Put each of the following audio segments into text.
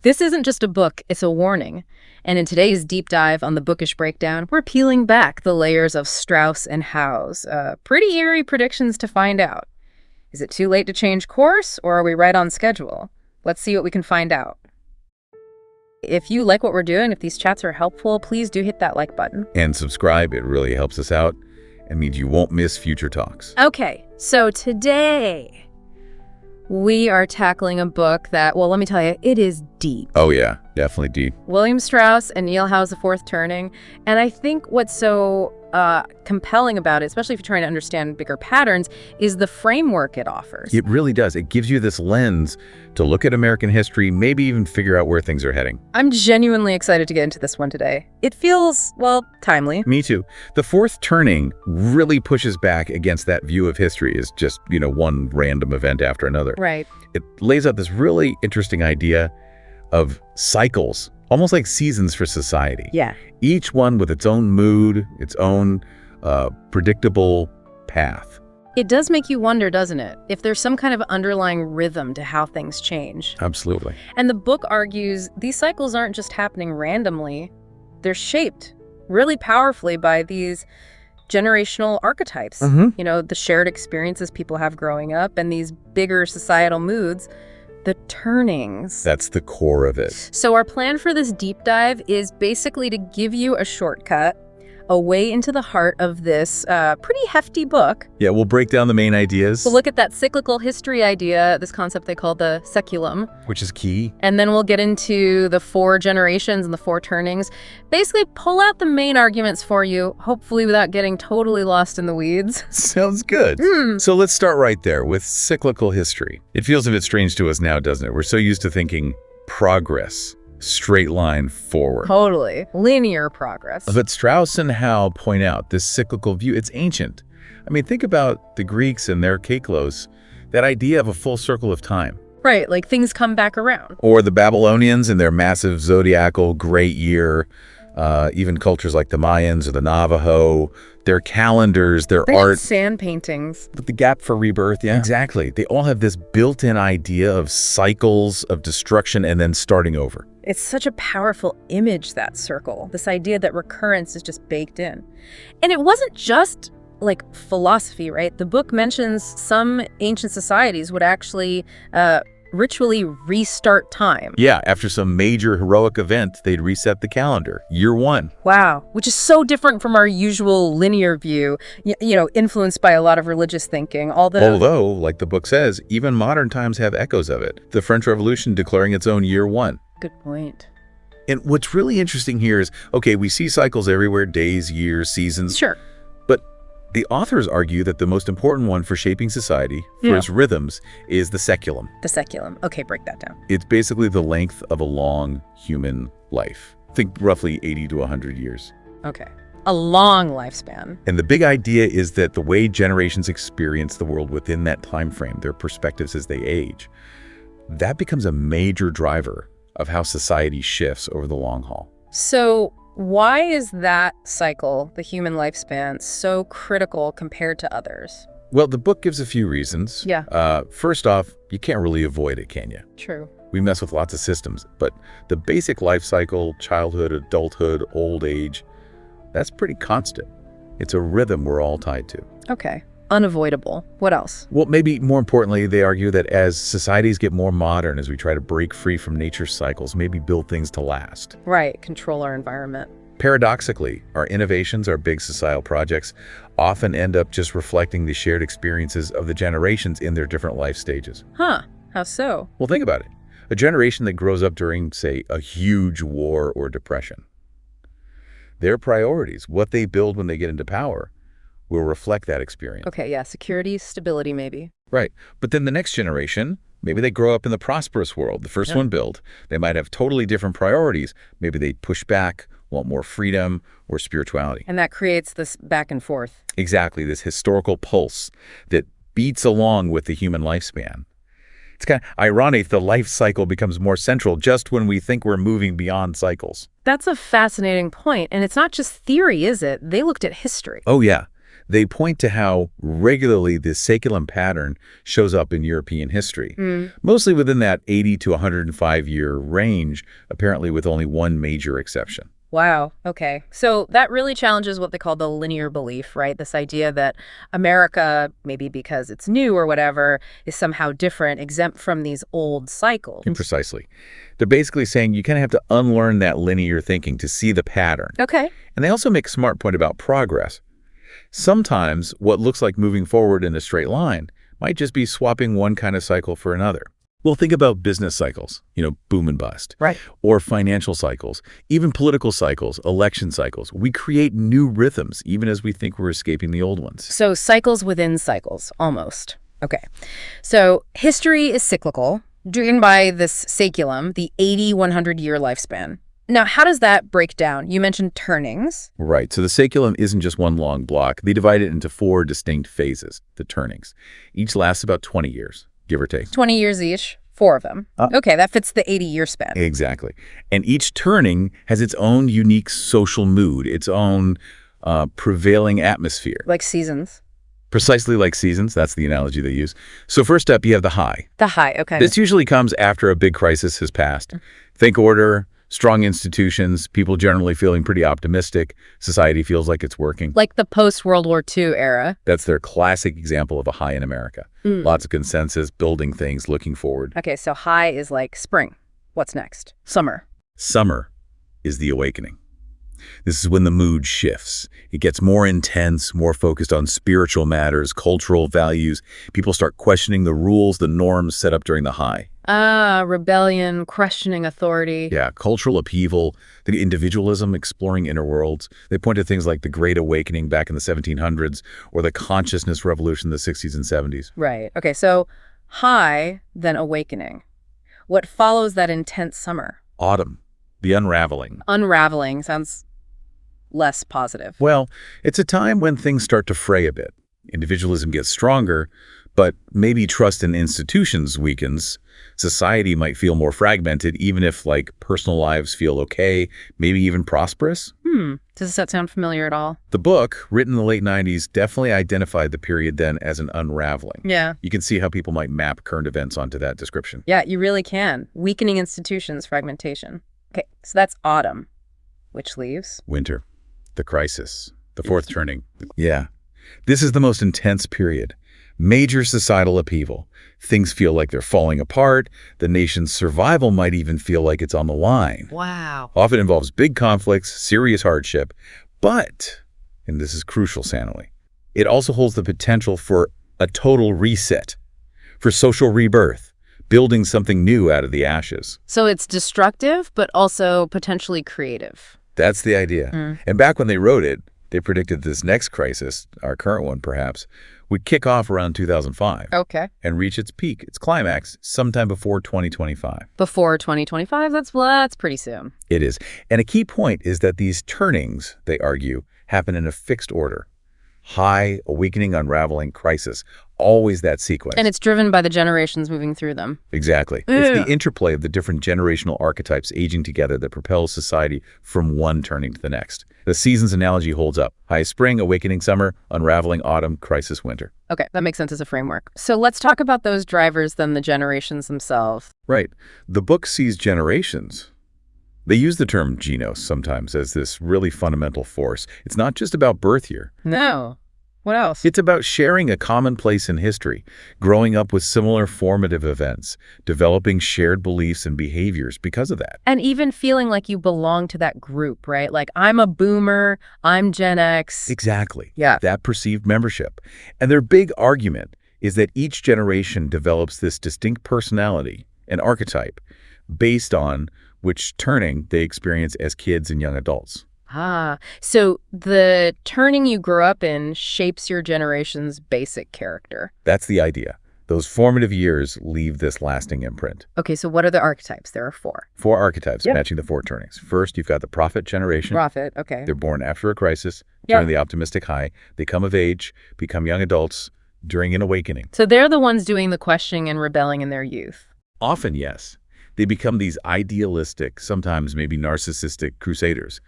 This isn't just a book, it's a warning. And in today's deep dive on the Bookish breakdown, we're peeling back the layers of Strauss and Howe's pretty eerie predictions to find out. Is it too late to change course, or are we right on schedule? Let's see what we can find out. If you like what we're doing, if these chats are helpful, please do hit that like button. And subscribe, it really helps us out. It means you won't miss future talks. Okay, so today we are tackling a book that, well, let me tell you, it is deep. Oh yeah, definitely deep. William Strauss and Neil Howe's The Fourth Turning. And I think what's so compelling about it, especially if you're trying to understand bigger patterns, is the framework it offers. It really does. It gives you this lens to look at American history, maybe even figure out where things are heading. I'm genuinely excited to get into this one today. It feels, well, timely. Me too. The Fourth Turning really pushes back against that view of history as just, one random event after another. Right. It lays out this really interesting idea of cycles, almost like seasons for society. Yeah. Each one with its own mood, its own predictable path. It does make you wonder, doesn't it, if there's some kind of underlying rhythm to how things change. Absolutely. And the book argues these cycles aren't just happening randomly. They're shaped really powerfully by these generational archetypes. Mm-hmm. The shared experiences people have growing up and these bigger societal moods, the turnings. That's the core of it. So our plan for this deep dive is basically to give you a shortcut, a way into the heart of this pretty hefty book. Yeah, we'll break down the main ideas. We'll look at that cyclical history idea, this concept they call the Seculum. Which is key. And then we'll get into the 4 generations and the 4 turnings. Basically, pull out the main arguments for you, hopefully without getting totally lost in the weeds. Sounds good. So let's start right there with cyclical history. It feels a bit strange to us now, doesn't it? We're so used to thinking progress, straight line forward. Totally. Linear progress. But Strauss and Howe point out this cyclical view, it's ancient. I mean, think about the Greeks and their Caiclos, that idea of a full circle of time. Right, like things come back around. Or the Babylonians and their massive zodiacal great year. Even cultures like the Mayans or the Navajo, their calendars, their art. Sand paintings. But the gap for rebirth, yeah. Exactly. They all have this built-in idea of cycles of destruction and then starting over. It's such a powerful image, that circle. This idea that recurrence is just baked in. And it wasn't just like philosophy, right? The book mentions some ancient societies would actually ritually restart time. Yeah, after some major heroic event, they'd reset the calendar, year 1. Wow, which is so different from our usual linear view, influenced by a lot of religious thinking. Although, like the book says, even modern times have echoes of it. The French Revolution declaring its own year 1. Good point. And what's really interesting here is, okay, we see cycles everywhere, days, years, seasons. Sure. But the authors argue that the most important one for shaping society, for its rhythms, is the Seculum. The Seculum. Okay, break that down. It's basically the length of a long human life. Think roughly 80 to 100 years. Okay. A long lifespan. And the big idea is that the way generations experience the world within that time frame, their perspectives as they age, that becomes a major driver of how society shifts over the long haul. So why is that cycle, the human lifespan, so critical compared to others? Well, the book gives a few reasons. Yeah. First off, you can't really avoid it, can you? True. We mess with lots of systems, but the basic life cycle, childhood, adulthood, old age, that's pretty constant. It's a rhythm we're all tied to. Okay. Unavoidable. What else? Well, maybe more importantly, they argue that as societies get more modern, as we try to break free from nature's cycles, maybe build things to last. Right. Control our environment. Paradoxically, our innovations, our big societal projects, often end up just reflecting the shared experiences of the generations in their different life stages. Huh. How so? Well, think about it. A generation that grows up during, say, a huge war or depression. Their priorities, what they build when they get into power, will reflect that experience. Okay, yeah, security, stability, maybe. Right. But then the next generation, maybe they grow up in the prosperous world, the first one built. They might have totally different priorities. Maybe they push back, want more freedom or spirituality. And that creates this back and forth. Exactly, this historical pulse that beats along with the human lifespan. It's kind of ironic the life cycle becomes more central just when we think we're moving beyond cycles. That's a fascinating point. And it's not just theory, is it? They looked at history. Oh, yeah. They point to how regularly the Seculum pattern shows up in European history, mostly within that 80 to 105-year range, apparently with only one major exception. Wow. Okay. So that really challenges what they call the linear belief, right? This idea that America, maybe because it's new or whatever, is somehow different, exempt from these old cycles. Precisely. They're basically saying you kind of have to unlearn that linear thinking to see the pattern. Okay. And they also make a smart point about progress. Sometimes what looks like moving forward in a straight line might just be swapping one kind of cycle for another. Well, think about business cycles, boom and bust. Right. Or financial cycles, even political cycles, election cycles. We create new rhythms, even as we think we're escaping the old ones. So cycles within cycles, almost. Okay. So history is cyclical, driven by this Seculum, the 80, 100-year lifespan. Now, how does that break down? You mentioned turnings. Right. So the Seculum isn't just one long block. They divide it into 4 distinct phases, the turnings. Each lasts about 20 years. Give or take. 20 years each, 4 of them. Okay, that fits the 80-year span. Exactly. And each turning has its own unique social mood, its own prevailing atmosphere. Like seasons. Precisely like seasons. That's the analogy they use. So first up, you have the high. The high, okay. This usually comes after a big crisis has passed. Think order, strong institutions, people generally feeling pretty optimistic. Society feels like it's working. Like the post-World War II era. That's their classic example of a high in America. Lots of consensus, building things, looking forward. Okay, so high is like spring. What's next? Summer. Summer is the awakening. This is when the mood shifts. It gets more intense, more focused on spiritual matters, cultural values. People start questioning the rules, the norms set up during the high. Rebellion, questioning authority. Yeah, cultural upheaval, the individualism, exploring inner worlds. They point to things like the Great Awakening back in the 1700s or the consciousness revolution in the 60s and 70s. Right. Okay, so high, then awakening. What follows that intense summer? Autumn, the unraveling. Unraveling sounds less positive. Well, it's a time when things start to fray a bit. Individualism gets stronger, but maybe trust in institutions weakens. Society might feel more fragmented, even if, personal lives feel okay, maybe even prosperous. Does that sound familiar at all? The book, written in the late 90s, definitely identified the period then as an unraveling. Yeah. You can see how people might map current events onto that description. Yeah, you really can. Weakening institutions, fragmentation. Okay, so that's autumn, which leaves? Winter, the crisis, the fourth turning. Yeah. This is the most intense period. Major societal upheaval. Things feel like they're falling apart. The nation's survival might even feel like it's on the line. Wow. Often involves big conflicts, serious hardship. But, and this is crucial, Sanally, it also holds the potential for a total reset, for social rebirth, building something new out of the ashes. So it's destructive, but also potentially creative. That's the idea. And back when they wrote it, they predicted this next crisis, our current one perhaps, would kick off around 2005. Okay. And reach its peak, its climax, sometime before 2025. Before 2025? That's pretty soon. It is. And a key point is that these turnings, they argue, happen in a fixed order. High, awakening, unraveling, crisis. Always that sequence. And it's driven by the generations moving through them. Exactly. It's the interplay of the different generational archetypes aging together that propels society from one turning to the next. The seasons analogy holds up. High spring, awakening summer, unraveling autumn, crisis winter. Okay, that makes sense as a framework. So let's talk about those drivers, then the generations themselves. Right. The book sees generations. They use the term genos sometimes as this really fundamental force. It's not just about birth year. No. What else? It's about sharing a common place in history, growing up with similar formative events, developing shared beliefs and behaviors because of that. And even feeling like you belong to that group, right? Like, I'm a boomer, I'm Gen X. Exactly. Yeah. That perceived membership. And their big argument is that each generation develops this distinct personality, an archetype, based on which turning they experience as kids and young adults. So the turning you grew up in shapes your generation's basic character. That's the idea. Those formative years leave this lasting imprint. Okay, so what are the archetypes? There are 4. 4 archetypes matching the 4 turnings. First, you've got the prophet generation. Prophet, okay. They're born after a crisis, during the optimistic high. They come of age, become young adults during an awakening. So they're the ones doing the questioning and rebelling in their youth. Often, yes. They become these idealistic, sometimes maybe narcissistic crusaders.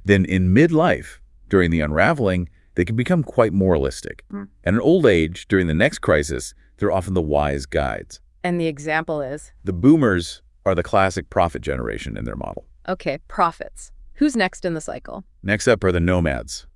Then in midlife, during the unraveling, They can become quite moralistic. And in old age, during the next crisis, they're often the wise guides. And the example is? The boomers are the classic prophet generation in their model. Okay, prophets. Who's next in the cycle? Next up are the nomads.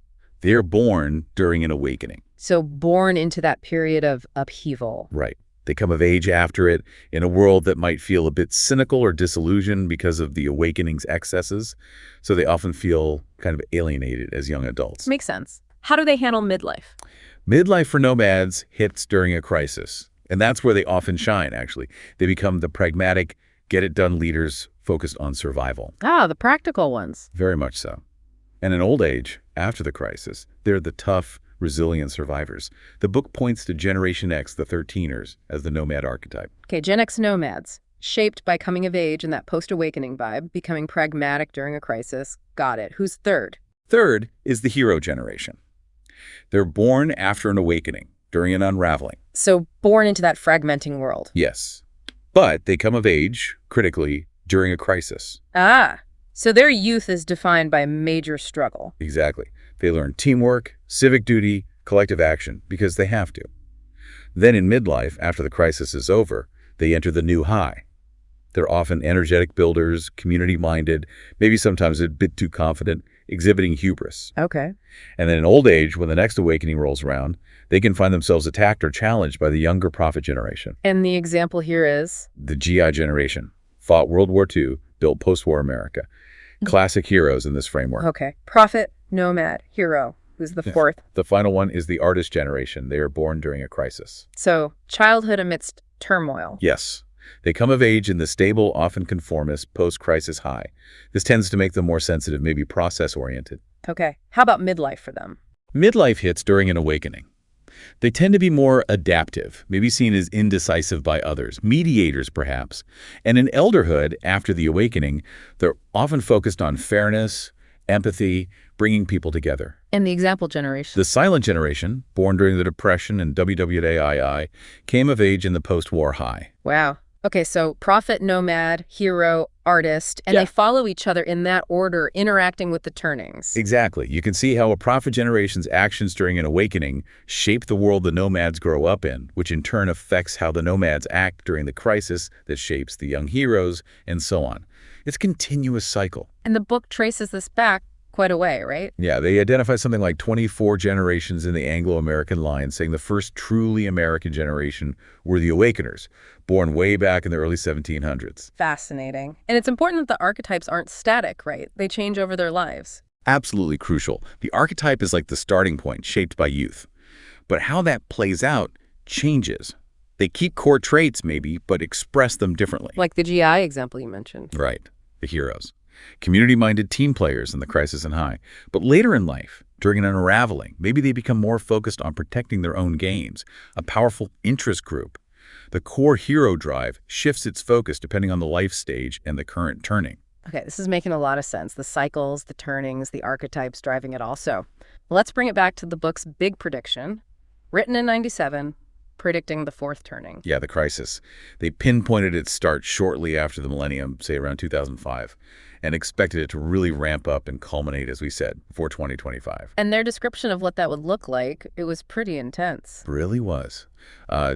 They're born during an awakening. So born into that period of upheaval. Right. They come of age after it in a world that might feel a bit cynical or disillusioned because of the awakening's excesses. So they often feel kind of alienated as young adults. Makes sense. How do they handle midlife? Midlife for nomads hits during a crisis. And that's where they often shine, actually. They become the pragmatic, get-it-done leaders focused on survival. Ah, the practical ones. Very much so. And in old age, after the crisis, they're the tough, resilient survivors. The book points to Generation X, the 13ers, as the nomad archetype. Okay, Gen X nomads, shaped by coming of age and that post-awakening vibe, becoming pragmatic during a crisis. Got it. Who's third? Third is the hero generation. They're born after an awakening, during an unraveling. So born into that fragmenting world. Yes. But they come of age, critically, during a crisis. Ah, so their youth is defined by major struggle. Exactly. They learn teamwork, civic duty, collective action, because they have to. Then in midlife, after the crisis is over, they enter the new high. They're often energetic builders, community-minded, maybe sometimes a bit too confident, exhibiting hubris. Okay. And then in old age, when the next awakening rolls around, they can find themselves attacked or challenged by the younger prophet generation. And the example here is? The GI generation fought World War II, built post-war America. Classic heroes in this framework. Okay. Prophet, nomad, hero. Who's the fourth? The final one is the artist generation. They are born during a crisis. So childhood amidst turmoil. Yes. They come of age in the stable, often conformist, post-crisis high. This tends to make them more sensitive, maybe process-oriented. Okay. How about midlife for them? Midlife hits during an awakening. They tend to be more adaptive, maybe seen as indecisive by others, mediators perhaps. And in elderhood, after the awakening, they're often focused on fairness, empathy, bringing people together. And the example generation? The silent generation, born during the Depression and WWII, came of age in the post-war high. Wow. Okay, so prophet, nomad, hero, artist, and Yeah. they follow each other in that order, interacting with the turnings. Exactly. You can see how a prophet generation's actions during an awakening shape the world the nomads grow up in, which in turn affects how the nomads act during the crisis that shapes the young heroes, and so on. It's a continuous cycle. And the book traces this back quite a way, right? Yeah, they identify something like 24 generations in the Anglo-American line, saying the first truly American generation were the Awakeners, born way back in the early 1700s. Fascinating. And it's important that the archetypes aren't static, right? They change over their lives. Absolutely crucial. The archetype is like the starting point, shaped by youth. But how that plays out changes. They keep core traits, maybe, but express them differently. Like the GI example you mentioned. Right, the heroes. Community-minded team players in the crisis and high. But later in life, during an unraveling, maybe they become more focused on protecting their own gains, a powerful interest group. The core hero drive shifts its focus depending on the life stage and the current turning. Okay, this is making a lot of sense. The cycles, the turnings, the archetypes driving it all. So let's bring it back to the book's big prediction, written in 97, predicting the fourth turning. Yeah, the crisis. They pinpointed its start shortly after the millennium, say around 2005, and expected it to really ramp up and culminate, as we said, before 2025. And their description of what that would look like, it was pretty intense. Really was.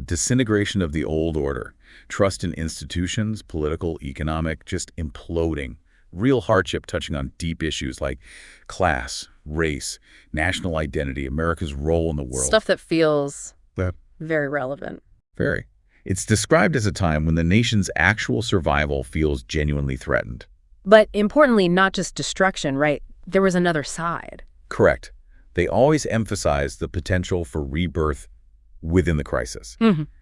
Disintegration of the old order, trust in institutions, political, economic, just imploding. Real hardship touching on deep issues like class, race, national identity, America's role in the world. Stuff that feels Yeah. very relevant. Very. It's described as a time when the nation's actual survival feels genuinely threatened. But importantly, not just destruction, right? There was another side. Correct. They always emphasize the potential for rebirth within the crisis.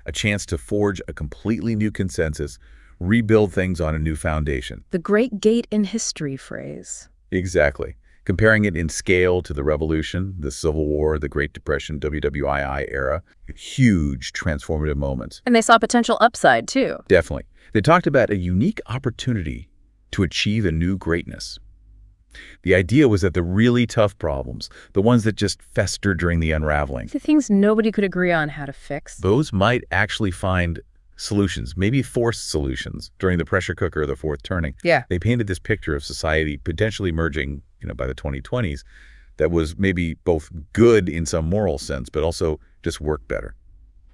A chance to forge a completely new consensus, rebuild things on a new foundation. The great gate in history phrase. Exactly. Comparing it in scale to the Revolution, the Civil War, the Great Depression, WWII era, huge transformative moments. And they saw potential upside, too. Definitely. They talked about a unique opportunity to achieve a new greatness. The idea was that the really tough problems, the ones that just fester during the unraveling, The things nobody could agree on how to fix. those might actually find solutions, maybe forced solutions, during the pressure cooker of the fourth turning. Yeah. They painted this picture of society potentially merging, by the 2020s, that was maybe both good in some moral sense, but also just worked better.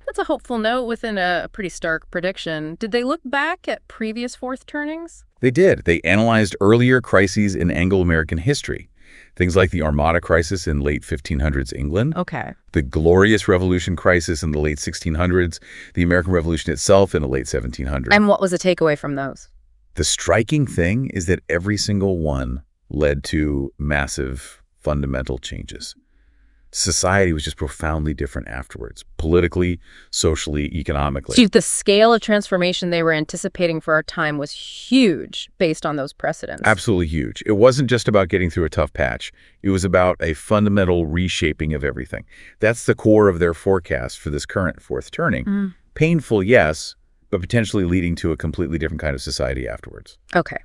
That's a hopeful note within a pretty stark prediction. Did they look back at previous fourth turnings? They did. They analyzed earlier crises in Anglo-American history. Things like the Armada Crisis in late 1500s England, Okay. the Glorious Revolution crisis in the late 1600s, the American Revolution itself in the late 1700s. And what was the takeaway from those? The striking thing is that every single one led to massive fundamental changes. Society was just profoundly different afterwards, politically, socially, economically. See, the scale of transformation they were anticipating for our time was huge based on those precedents. Absolutely huge. It wasn't just about getting through a tough patch. It was about a fundamental reshaping of everything. That's the core of their forecast for this current fourth turning. Painful, yes, but potentially leading to a completely different kind of society afterwards. Okay.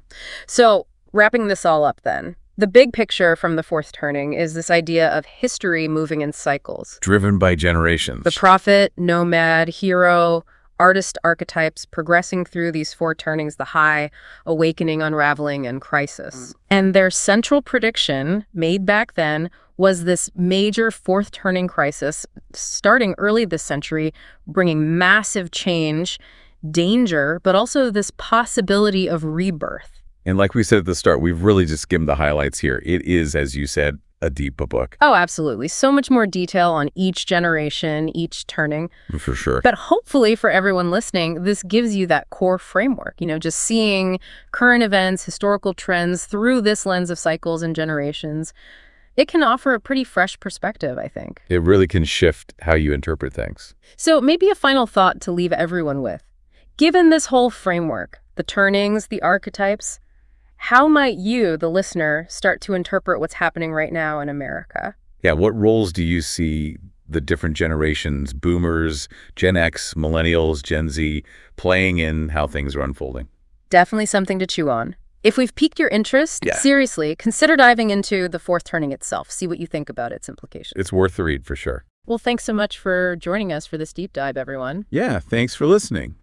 So wrapping this all up then, the big picture from the fourth turning is this idea of history moving in cycles. Driven by generations. The prophet, nomad, hero, artist archetypes progressing through these four turnings, the high, awakening, unraveling, and crisis. And their central prediction, made back then, was this major fourth turning crisis starting early this century, bringing massive change, danger, but also this possibility of rebirth. And like we said at the start, we've really just skimmed the highlights here. It is, as you said, a deep book. Oh, absolutely. So much more detail on each generation, each turning. For sure. But hopefully for everyone listening, this gives you that core framework, just seeing current events, historical trends through this lens of cycles and generations. It can offer a pretty fresh perspective, I think. It really can shift how you interpret things. So maybe a final thought to leave everyone with. Given this whole framework, the turnings, the archetypes, how might you, the listener, start to interpret what's happening right now in America? Yeah, what roles do you see the different generations, boomers, Gen X, millennials, Gen Z, playing in how things are unfolding? Definitely something to chew on. If we've piqued your interest, seriously, consider diving into the fourth turning itself. See what you think about its implications. It's worth the read for sure. Well, thanks so much for joining us for this deep dive, everyone. Yeah, thanks for listening.